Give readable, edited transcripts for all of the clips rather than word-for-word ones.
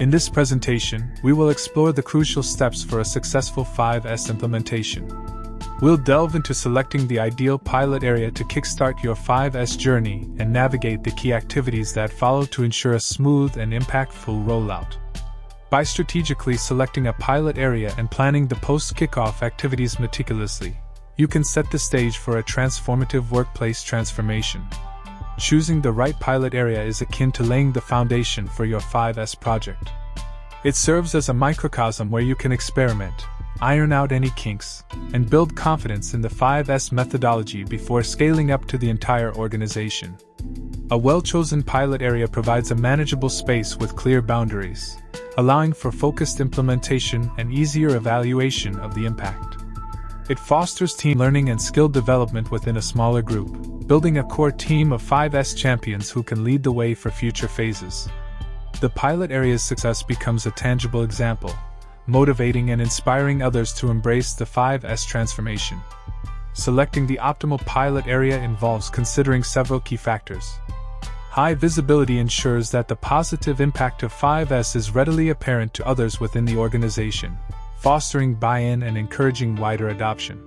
In this presentation, we will explore the crucial steps for a successful 5S implementation. We'll delve into selecting the ideal pilot area to kickstart your 5S journey and navigate the key activities that follow to ensure a smooth and impactful rollout. By strategically selecting a pilot area and planning the post-kickoff activities meticulously, you can set the stage for a transformative workplace transformation. Choosing the right pilot area is akin to laying the foundation for your 5S project. It serves as a microcosm where you can experiment, iron out any kinks, and build confidence in the 5S methodology before scaling up to the entire organization. A well-chosen pilot area provides a manageable space with clear boundaries, allowing for focused implementation and easier evaluation of the impact. It fosters team learning and skill development within a smaller group, building a core team of 5S champions who can lead the way for future phases. The pilot area's success becomes a tangible example, motivating and inspiring others to embrace the 5S transformation. Selecting the optimal pilot area involves considering several key factors. High visibility ensures that the positive impact of 5S is readily apparent to others within the organization, fostering buy-in and encouraging wider adoption.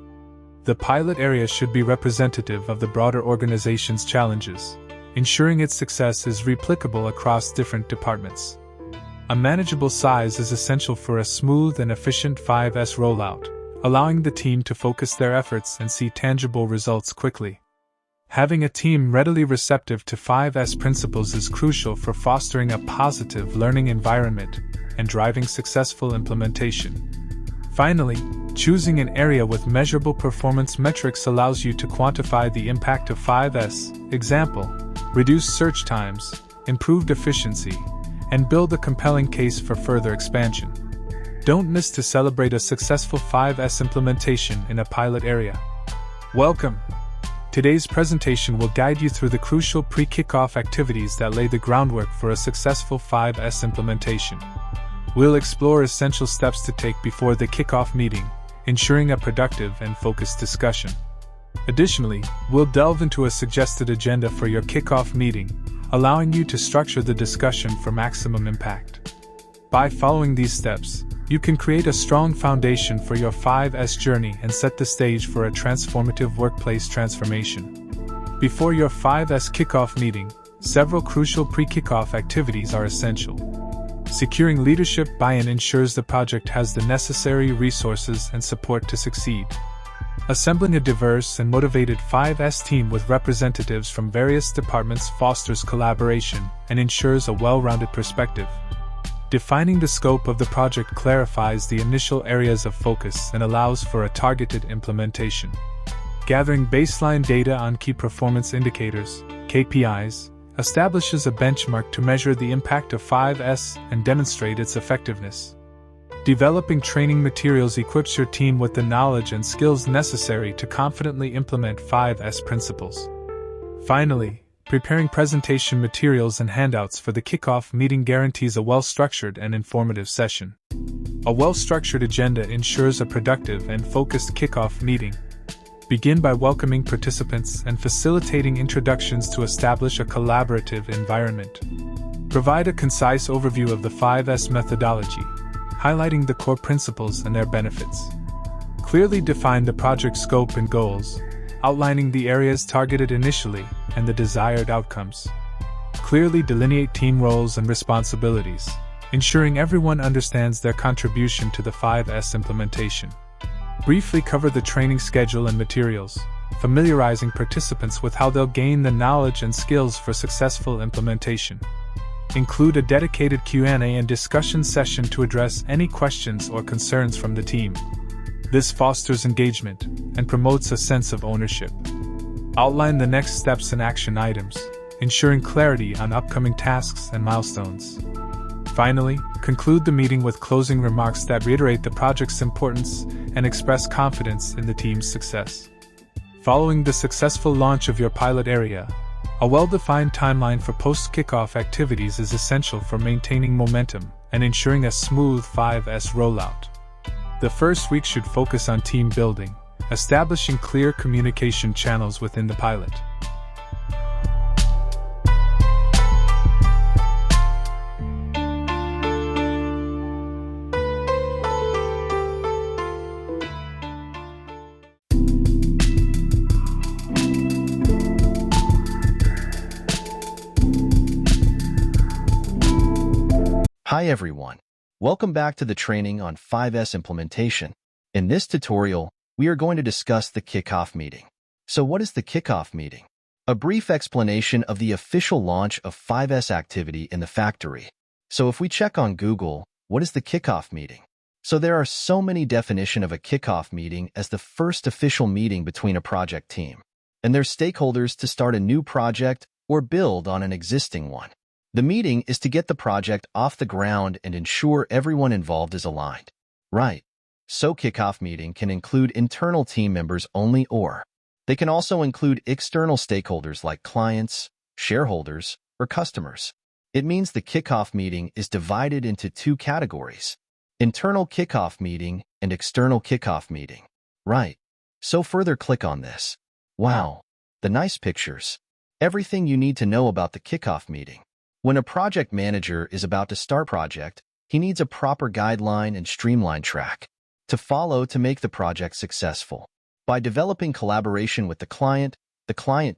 The pilot area should be representative of the broader organization's challenges, ensuring its success is replicable across different departments. A manageable size is essential for a smooth and efficient 5S rollout, allowing the team to focus their efforts and see tangible results quickly. Having a team readily receptive to 5S principles is crucial for fostering a positive learning environment and driving successful implementation. Finally, choosing an area with measurable performance metrics allows you to quantify the impact of 5S, example, reduced search times, improved efficiency, and build a compelling case for further expansion. Don't miss to celebrate a successful 5S implementation in a pilot area. Welcome! Today's presentation will guide you through the crucial pre-kickoff activities that lay the groundwork for a successful 5S implementation. We'll explore essential steps to take before the kickoff meeting, ensuring a productive and focused discussion. Additionally, we'll delve into a suggested agenda for your kickoff meeting, allowing you to structure the discussion for maximum impact. By following these steps, you can create a strong foundation for your 5S journey and set the stage for a transformative workplace transformation. Before your 5S kickoff meeting, several crucial pre-kickoff activities are essential. Securing leadership buy-in ensures the project has the necessary resources and support to succeed. Assembling a diverse and motivated 5S team with representatives from various departments fosters collaboration and ensures a well-rounded perspective. Defining the scope of the project clarifies the initial areas of focus and allows for a targeted implementation. Gathering baseline data on key performance indicators, KPIs, establishes a benchmark to measure the impact of 5S and demonstrate its effectiveness. Developing training materials equips your team with the knowledge and skills necessary to confidently implement 5S principles. Finally, preparing presentation materials and handouts for the kickoff meeting guarantees a well-structured and informative session. A well-structured agenda ensures a productive and focused kickoff meeting. Begin by welcoming participants and facilitating introductions to establish a collaborative environment. Provide a concise overview of the 5S methodology, highlighting the core principles and their benefits. Clearly define the project scope and goals, outlining the areas targeted initially and the desired outcomes. Clearly delineate team roles and responsibilities, ensuring everyone understands their contribution to the 5S implementation. Briefly cover the training schedule and materials, familiarizing participants with how they'll gain the knowledge and skills for successful implementation. Include a dedicated Q&A and discussion session to address any questions or concerns from the team. This fosters engagement and promotes a sense of ownership. Outline the next steps and action items, ensuring clarity on upcoming tasks and milestones. Finally, conclude the meeting with closing remarks that reiterate the project's importance and express confidence in the team's success. Following the successful launch of your pilot area, a well-defined timeline for post-kickoff activities is essential for maintaining momentum and ensuring a smooth 5S rollout. The first week should focus on team building, establishing clear communication channels within the pilot. Hi everyone. Welcome back to the training on 5S implementation. In this tutorial, we are going to discuss the kickoff meeting. So what is the kickoff meeting? A brief explanation of the official launch of 5S activity in the factory. So if we check on Google, what is the kickoff meeting? So there are so many definitions of a kickoff meeting as the first official meeting between a project team and their stakeholders to start a new project or build on an existing one. The meeting is to get the project off the ground and ensure everyone involved is aligned. Right. So kickoff meeting can include internal team members only, or they can also include external stakeholders like clients, shareholders, or customers. It means the kickoff meeting is divided into two categories: internal kickoff meeting and external kickoff meeting. Right. So further click on this. Wow. The nice pictures. Everything you need to know about the kickoff meeting. When a project manager is about to start a project, he needs a proper guideline and streamlined track to follow to make the project successful. By developing collaboration with the client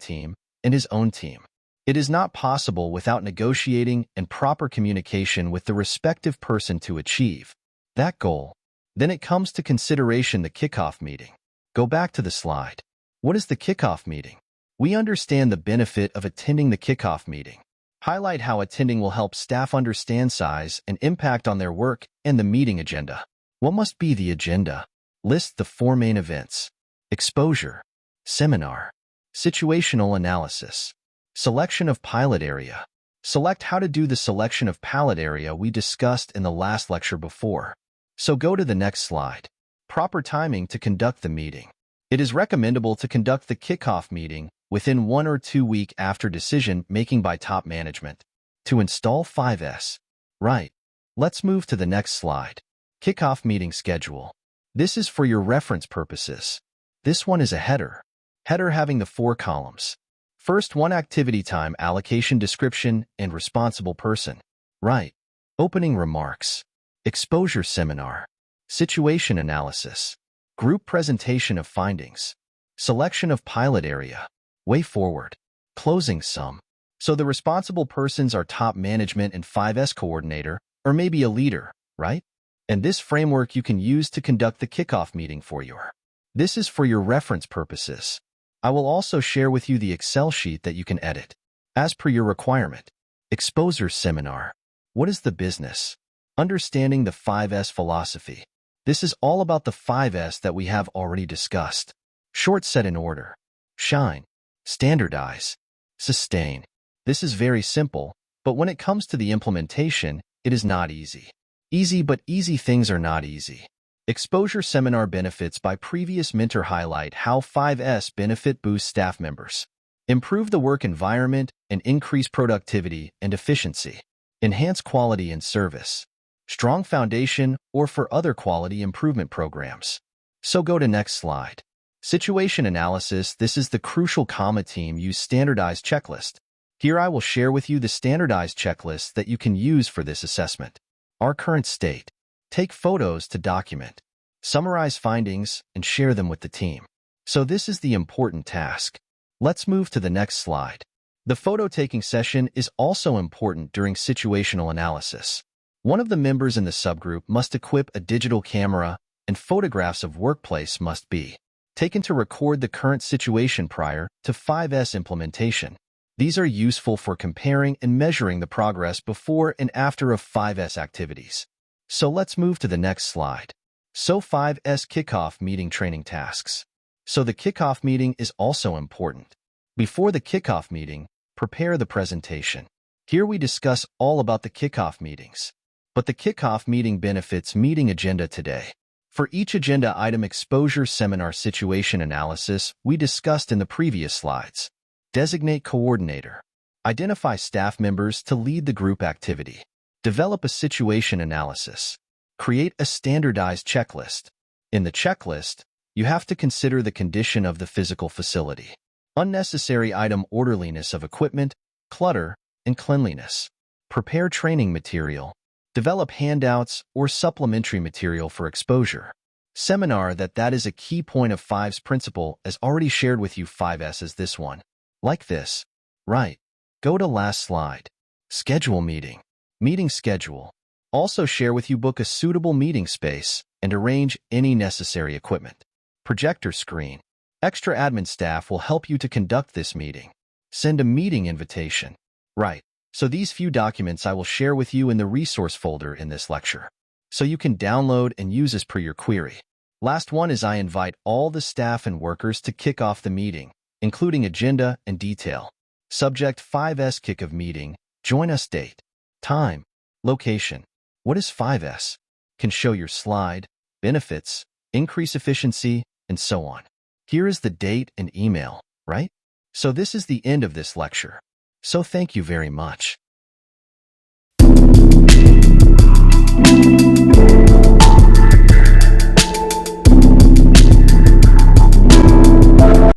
team, and his own team. It is not possible without negotiating and proper communication with the respective person to achieve that goal. Then it comes to consideration the kickoff meeting. Go back to the slide. What is the kickoff meeting? We understand the benefit of attending the kickoff meeting. Highlight how attending will help staff understand size and impact on their work and the meeting agenda. What must be the agenda? List the 4 main events: exposure, seminar, situational analysis, selection of pilot area. Select how to do the selection of pilot area we discussed in the last lecture before. So go to the next slide. Proper timing to conduct the meeting. It is recommendable to conduct the kickoff meeting within 1 or 2 weeks after decision-making by top management to install 5S. Right. Let's move to the next slide. Kickoff meeting schedule. This is for your reference purposes. This one is a header. Header having the 4 columns. First one, activity time, allocation, description, and responsible person. Right. Opening remarks. Exposure seminar. Situation analysis. Group presentation of findings. Selection of pilot area. Way forward. Closing sum. So the responsible persons are top management and 5S coordinator, or maybe a leader, right? And this framework you can use to conduct the kickoff meeting for your. This is for your reference purposes. I will also share with you the Excel sheet that you can edit as per your requirement. Exposure seminar. What is the business? Understanding the 5S philosophy. This is all about the 5S that we have already discussed. Short, set in order. Shine. Standardize. Sustain. This is very simple, but when it comes to the implementation, it is not easy. Easy things are not easy. Exposure seminar benefits by previous mentor highlight how 5S benefit boost staff members. Improve the work environment and increase productivity and efficiency. Enhance quality and service. Strong foundation or for other quality improvement programs. So go to next slide. Situation analysis. This is the crucial comma team use standardized checklist. Here I will share with you the standardized checklist that you can use for this assessment. Our current state. Take photos to document. Summarize findings and share them with the team. So this is the important task. Let's move to the next slide. The photo-taking session is also important during situational analysis. One of the members in the subgroup must equip a digital camera, and photographs of workplace must be taken to record the current situation prior to 5S implementation. These are useful for comparing and measuring the progress before and after of 5S activities. So let's move to the next slide. So 5S kickoff meeting training tasks. So the kickoff meeting is also important. Before the kickoff meeting, prepare the presentation. Here we discuss all about the kickoff meetings. But the kickoff meeting benefits meeting agenda today. For each agenda item, exposure seminar situation analysis we discussed in the previous slides. Designate coordinator. Identify staff members to lead the group activity. Develop a situation analysis. Create a standardized checklist. In the checklist, you have to consider the condition of the physical facility. Unnecessary item, orderliness of equipment, clutter, and cleanliness. Prepare training material. Develop handouts or supplementary material for exposure. Seminar that is a key point of 5's principle as already shared with you 5S as this one. Like this. Right. Go to last slide. Schedule meeting. Meeting schedule. Also share with you book a suitable meeting space and arrange any necessary equipment. Projector screen. Extra admin staff will help you to conduct this meeting. Send a meeting invitation. Right. So these few documents I will share with you in the resource folder in this lecture, so you can download and use as per your query. Last one is I invite all the staff and workers to kick off the meeting, including agenda and detail. Subject 5S Kick-Off Meeting. Join us. Date, time, location. What is 5S? Can show your slide, benefits, increase efficiency, and so on. Here is the date and email, right? So this is the end of this lecture. So thank you very much.